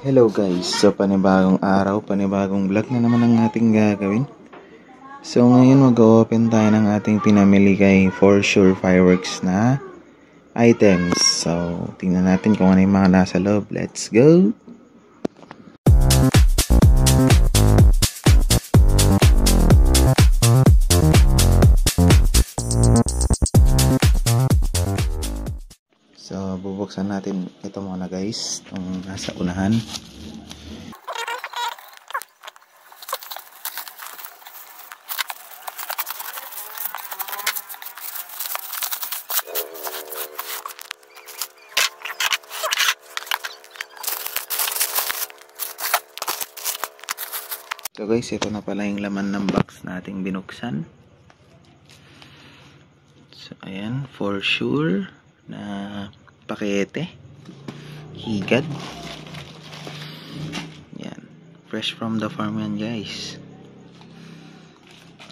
Hello guys, so panibagong araw, panibagong vlog na naman ang ating gagawin. So ngayon mag-open tayo ng ating pinamili kay For Sure Fireworks na items. So tingnan natin kung ano yung mga nasa loob. Let's go! So bubuksan natin ito muna guys, itong nasa unahan. So guys, ito na pala yung laman ng box nating binuksan. So ayan, For Sure na pakete, higad. Yan, fresh from the farm yan guys.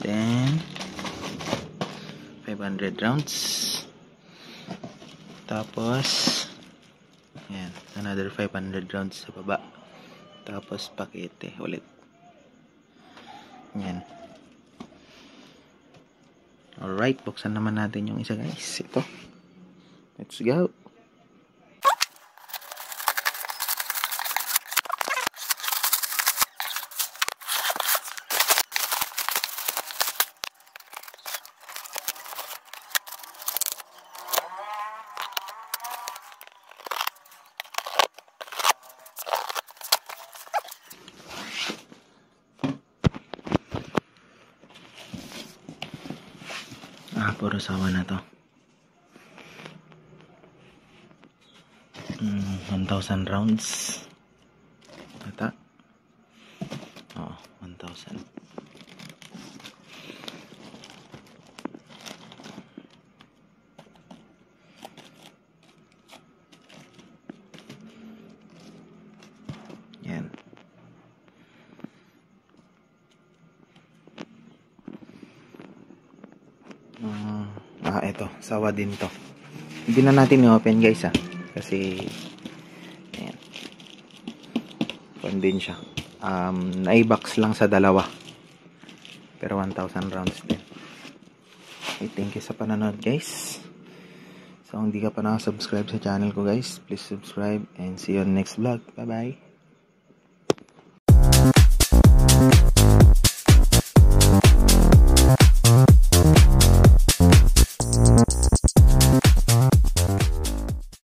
Then 500 rounds. Tapos yan, another 500 rounds sa baba. Tapos pakete ulit. Yan. Alright, buksan naman natin yung isa guys. Ito. Let's go. Puro sawa na to. 1,000 rounds. Ata? Oo, 1,000. Yan. Ito, sawa din to. Hindi na natin i-open guys kasi ayan, din siya. Na-box lang sa dalawa, pero 1,000 rounds din. Okay, thank you sa panonood guys. So kung hindi ka pa nakasubscribe sa channel ko guys, please subscribe and see you on next vlog. Bye bye.